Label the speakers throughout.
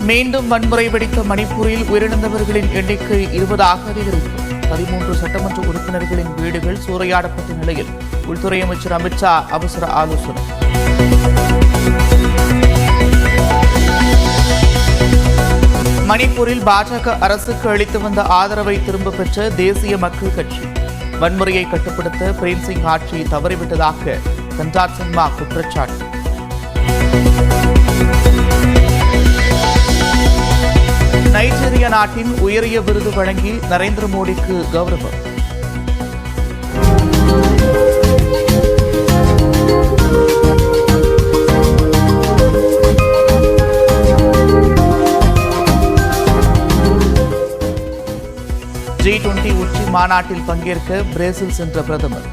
Speaker 1: மீண்டும் வன்முறை வெடித்த மணிப்பூரில் உயிரிழந்தவர்களின் எண்ணிக்கை 20ஆக அதிகரிப்பு. 13 சட்டமன்ற உறுப்பினர்களின் வீடுகள் சூறையாடப்பட்ட நிலையில் உள்துறை அமைச்சர் அமித் ஷா அவசர ஆலோசனை. மணிப்பூரில் பாஜக அரசுக்கு அளித்து வந்த ஆதரவை திரும்பப் பெற்ற தேசிய மக்கள் கட்சி வன்முறையை கட்டுப்படுத்த பிரேம்சிங் ஆட்சி தவறிவிட்டதாக கஞ்சாத் சர்மா குற்றச்சாட்டு. நைஜீரிய நாட்டின் உயரிய விருது வழங்கி நரேந்திர மோடிக்கு கௌரவம். G20 உச்சி மாநாட்டில் பங்கேற்க பிரேசில் சென்ற பிரதமர்.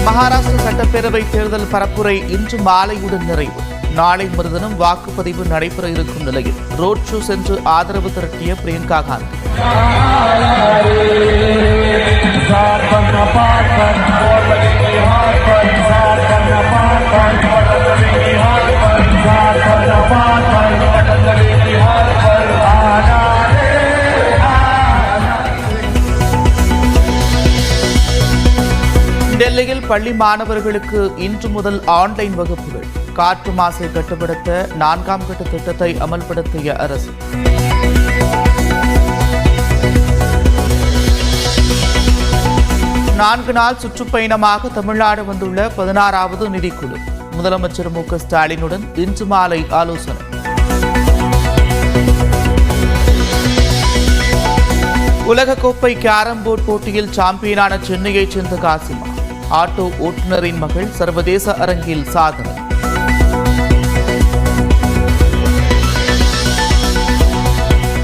Speaker 1: மகாராஷ்டிர சட்டப்பேரவை தேர்தல் பரப்புரை இன்று மாலையுடன் நிறைவு. நாளை மறுதினம் வாக்குப்பதிவு நடைபெற இருக்கும் நிலையில் ரோட் ஷோ சென்று ஆதரவு திரட்டிய பிரியங்கா காந்தி. டெல்லியில் பள்ளி மாணவர்களுக்கு இன்று முதல் ஆன்லைன் வகுப்புகள். காற்று மாசை கட்டுப்படுத்த 4ஆம் கட்ட திட்டத்தை அமல்படுத்திய அரசு. நான்கு நாள் சுற்றுப்பயணமாக தமிழ்நாடு வந்துள்ள 16வது நிதிக்குழு முதலமைச்சர் மு.க. ஸ்டாலினுடன் இன்று மாலை ஆலோசனை. உலகக்கோப்பை கேரம் போர்டு போட்டியில் சாம்பியனான சென்னையைச் சேர்ந்த காசிமா ஆட்டோ ஓட்டுநரின் மகள் சர்வதேச அரங்கில் சாதனை.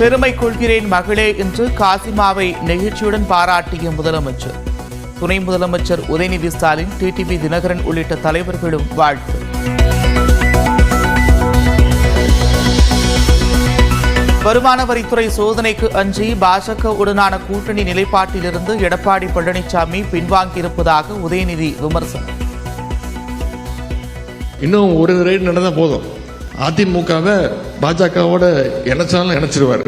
Speaker 1: பெருமை கொள்கிறேன் மகளே என்று காசிமாவை நெகிழ்ச்சியுடன் பாராட்டிய முதலமைச்சர். துணை முதலமைச்சர் உதயநிதி ஸ்டாலின், டிடிவி தினகரன் உள்ளிட்ட தலைவர்களும் வாழ்த்து. வருமான வரித்துறை சோதனைக்கு அஞ்சி பாஜக உடனான கூட்டணி நிலைப்பாட்டிலிருந்து எடப்பாடி பழனிசாமி பின்வாங்கியிருப்பதாக உதயநிதி விமர்சனம்.
Speaker 2: இன்னும் ஒரு ரைடு நடந்தா போதும், அதிமுகவை பாஜகவோட இணைச்சாலும் இணைச்சிருவாரு.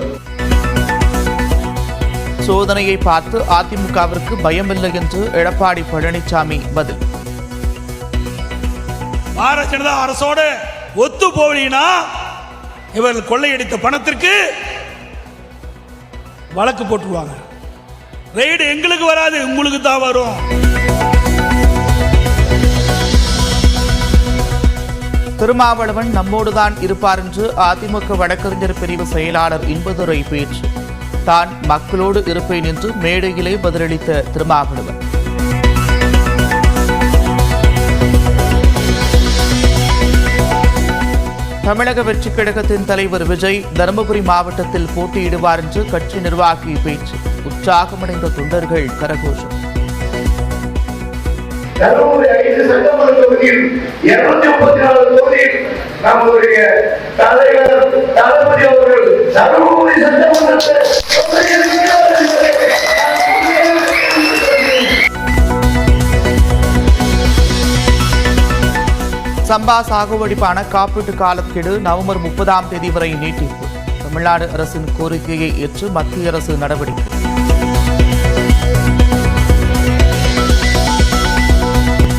Speaker 1: சோதனையை பார்த்து அதிமுகவிற்கு பயமில்லை என்று எடப்பாடி பழனிசாமி பதில்.
Speaker 3: பாரதிய ஜனதா அரசோடு ஒத்து போவீங்கன்னா இவர்கள் கொள்ளையடித்த பணத்திற்கு வழக்கு போட்டுருவாங்க. ரெய்டு எங்களுக்கு வராது, உங்களுக்கு தான் வரும்.
Speaker 1: திருமாவளவன் நம்மோடுதான் இருப்பார் என்று அதிமுக வழக்கறிஞர் பிரிவு செயலாளர் இன்பதுரை பேச்சு. தான் மக்களோடு இருப்பேன் என்று மேடையிலே பதிலளித்த திருமாவளவன். தமிழக வெற்றிக் கழகத்தின் தலைவர் விஜய் தருமபுரி மாவட்டத்தில் போட்டியிடுவார் என்று கட்சி நிர்வாகி பேச்சு. உற்சாகமடைந்த தொண்டர்கள் கரகோஷம்.
Speaker 4: தருமபுரி 5 சட்டமன்ற தொகுதியில் 234 தொகுதியில் நம்முடைய தலைவர் தளபதி அவர்கள் தருமபுரி சட்டமன்றத்தில்
Speaker 1: சம்பா சாகுபடிக்கான காப்பீட்டு காலக்கெடு நவம்பர் 30ஆம் தேதி வரை நீட்டிப்பு. தமிழ்நாடு அரசின் கோரிக்கையை ஏற்று மத்திய அரசு நடவடிக்கை.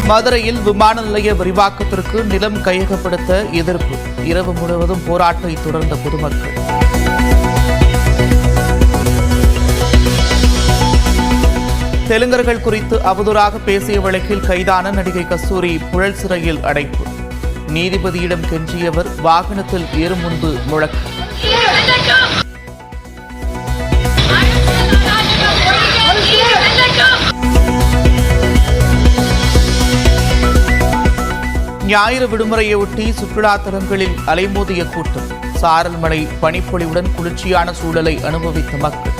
Speaker 1: மதுரையில் விமான நிலைய விரிவாக்கத்திற்கு நிலம் கையகப்படுத்த எதிர்ப்பு. இரவு முழுவதும் போராட்டத்தை தொடர்ந்த பொதுமக்கள். தெலுங்கர்கள் குறித்து அவதூறாக பேசிய வழக்கில் கைதான நடிகை கஸ்தூரி புழல் சிறையில் அடைப்பு. நீதிபதியிடம் கெஞ்சியவர் வாகனத்தில் ஏறும் முன்பு முழக்கு. ஞாயிறு விடுமுறையொட்டி சுற்றுலா தலங்களில் அலைமோதிய கூட்டம். சாரல் மழை பனிப்பொழிவுடன் குளிர்ச்சியான சூழலை அனுபவித்த மக்கள்.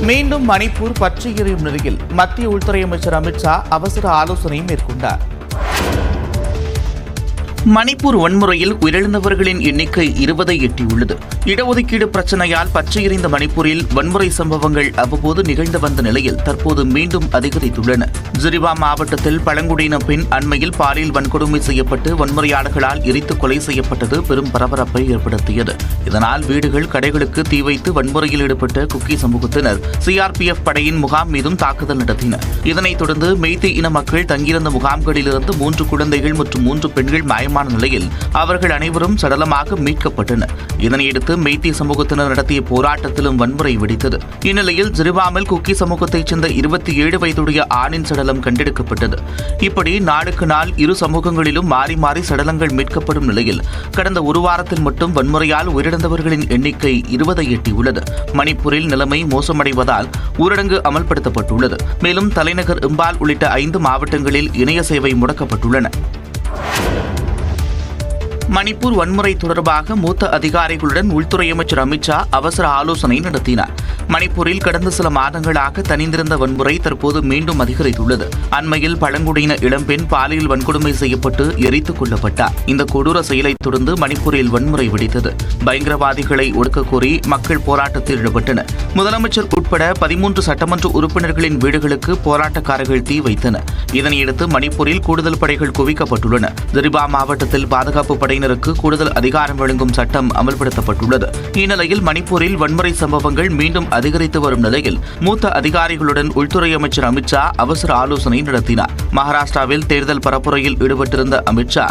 Speaker 1: மீண்டும் மணிப்பூர் பற்றி எரியும் நிலையில் மத்திய உள்துறை அமைச்சர் அமித்ஷா அவசர ஆலோசனை மேற்கொண்டார். மணிப்பூர் வன்முறையில் உயிரிழந்தவர்களின் எண்ணிக்கை 20ஐ எட்டியுள்ளது. இடஒதுக்கீடு பிரச்சனையால் பற்றி எறிந்த மணிப்பூரில் வன்முறை சம்பவங்கள் அவ்வப்போது நிகழ்ந்து வந்த நிலையில் தற்போது மீண்டும் அதிகரித்துள்ளன. ஜிரிபா மாவட்டத்தில் பழங்குடியின பெண் அண்மையில் பாலியல் வன்கொடுமை செய்யப்பட்டு வன்முறையாளர்களால் எரித்து கொலை செய்யப்பட்டது பெரும் பரபரப்பை ஏற்படுத்தியது. இதனால் வீடுகள், கடைகளுக்கு தீ வைத்து வன்முறையில் ஈடுபட்ட குக்கி சமூகத்தினர் சிஆர்பிஎஃப் படையின் முகாம் மீதும் தாக்குதல் நடத்தினர். இதனைத் தொடர்ந்து மெய்தி இன மக்கள் தங்கியிருந்த முகாம்களிலிருந்து 3 குழந்தைகள் மற்றும் 3 பெண்கள் மாயமான நிலையில் அவர்கள் அனைவரும் சடலமாக மீட்கப்பட்டனர். இதனையடுத்து மெய்தி சமூகத்தினர் நடத்திய போராட்டத்திலும் வன்முறை வெடித்தது. இந்நிலையில் ஜிரிபாமில் குக்கி சமூகத்தைச் சேர்ந்த 27 வயதுடைய ஆணின் சடலம் கண்டெடுக்கப்பட்டது. இப்படி நாளுக்கு நாள் இரு சமூகங்களிலும் மாறி மாறி சடலங்கள் மீட்கப்படும் நிலையில் கடந்த ஒரு வாரத்தில் மட்டும் வன்முறையால் உயிரிழந்தவர்களின் எண்ணிக்கை 20ஐ எட்டியுள்ளது. மணிப்பூரில் நிலைமை மோசமடைவதால் ஊரடங்கு அமல்படுத்தப்பட்டுள்ளது. மேலும் தலைநகர் இம்பால் உள்ளிட்ட 5 மாவட்டங்களில் இணைய சேவை முடக்கப்பட்டுள்ளன. மணிப்பூர் வன்முறை தொடர்பாக மூத்த அதிகாரிகளுடன் உள்துறை அமைச்சர் அமித்ஷா அவசர ஆலோசனை நடத்தினார். மணிப்பூரில் கடந்த சில மாதங்களாக தணிந்திருந்த வன்முறை தற்போது மீண்டும் அதிகரித்துள்ளது. அண்மையில் பழங்குடியின இளம்பெண் பாலியல் வன்கொடுமை செய்யப்பட்டு எரித்துக் கொல்லப்பட்டார். இந்த கொடூர செயலை தொடர்ந்து மணிப்பூரில் வன்முறை வெடித்தது. பயங்கரவாதிகளை ஒடுக்க கோரி மக்கள் போராட்டத்தில் ஈடுபட்டனர். முதலமைச்சர் உட்பட 13 சட்டமன்ற உறுப்பினர்களின் வீடுகளுக்கு போராட்டக்காரர்கள் தீ வைத்தனர். இதனையடுத்து மணிப்பூரில் கூடுதல் படைகள் குவிக்கப்பட்டுள்ளன. ஜிரிபா மாவட்டத்தில் பாதுகாப்பு படையினருக்கு கூடுதல் அதிகாரம் வழங்கும் சட்டம் அமல்படுத்தப்பட்டுள்ளது. இந்நிலையில் மணிப்பூரில் வன்முறை சம்பவங்கள் மீண்டும் அதிகரித்து வரும் நிலையில் மூத்த அதிகாரிகளுடன் உள்துறை அமைச்சர் அமித்ஷா அவசர ஆலோசனை நடத்தினார். மகாராஷ்டிராவில் தேர்தல் பரப்புரையில் ஈடுபட்டிருந்த அமித்ஷா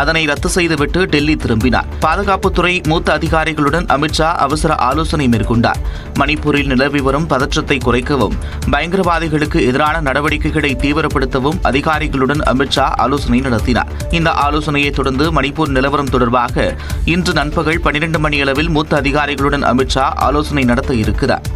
Speaker 1: அதனை ரத்து செய்துவிட்டு டெல்லி திரும்பினார். பாதுகாப்புத்துறை மூத்த அதிகாரிகளுடன் அமித்ஷா அவசர ஆலோசனை மேற்கொண்டார். மணிப்பூரில் நிலவி வரும் பதற்றத்தை குறைக்கவும் பயங்கரவாதிகளுக்கு எதிரான நடவடிக்கைகளை தீவிரப்படுத்தவும் அதிகாரிகளுடன் அமித்ஷா ஆலோசனை நடத்தினார். இந்த ஆலோசனையை தொடர்ந்து மணிப்பூர் நிலவரம் தொடர்பாக இன்று நண்பகல் 12 மணியளவில் மூத்த அதிகாரிகளுடன் அமித்ஷா ஆலோசனை நடத்த இருக்கிறார்.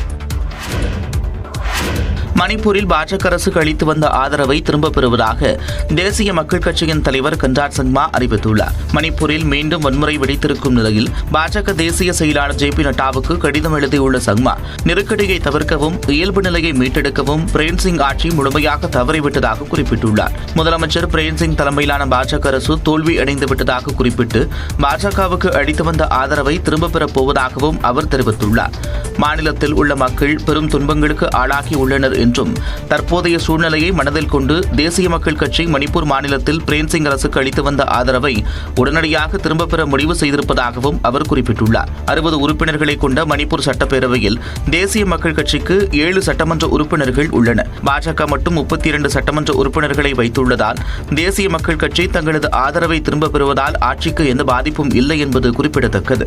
Speaker 1: மணிப்பூரில் பாஜக அரசுக்கு அளித்து வந்த ஆதரவை திரும்பப் பெறுவதாக தேசிய மக்கள் கட்சியின் தலைவர் கன்ராட் சங்மா அறிவித்துள்ளார். மணிப்பூரில் மீண்டும் வன்முறை வெடித்திருக்கும் நிலையில் பாஜக தேசிய செயலாளர் JP நட்டாவுக்கு கடிதம் எழுதியுள்ள சங்மா நெருக்கடியை தவிர்க்கவும் இயல்பு நிலையை மீட்டெடுக்கவும் பிரேம்சிங் ஆட்சி முழுமையாக தவறிவிட்டதாக குறிப்பிட்டுள்ளார். முதலமைச்சர் பிரேம்சிங் தலைமையிலான பாஜக அரசு தோல்வி அடைந்துவிட்டதாக குறிப்பிட்டு பாஜகவுக்கு அளித்து வந்த ஆதரவை திரும்பப் பெறப் போவதாகவும் அவர் தெரிவித்துள்ளார். மாநிலத்தில் உள்ள மக்கள் பெரும் துன்பங்களுக்கு ஆளாகியுள்ளனர் என்றும் தற்போதைய சூழ்நிலையை மனதில் கொண்டு தேசிய மக்கள் கட்சி மணிப்பூர் மாநிலத்தில் பிரேம்சிங் அரசுக்கு அளித்து வந்த ஆதரவை உடனடியாக திரும்பப் பெற முடிவு செய்திருப்பதாகவும் அவர் குறிப்பிட்டுள்ளார். 60 உறுப்பினர்களை கொண்ட மணிப்பூர் சட்டப்பேரவையில் தேசிய மக்கள் கட்சிக்கு 7 சட்டமன்ற உறுப்பினர்கள் உள்ளன. பாஜக மட்டும் 32 சட்டமன்ற உறுப்பினர்களை வைத்துள்ளதால் தேசிய மக்கள் கட்சி தங்களது ஆதரவை திரும்பப் பெறுவதால் ஆட்சிக்கு எந்த பாதிப்பும் இல்லை என்பது குறிப்பிடத்தக்கது.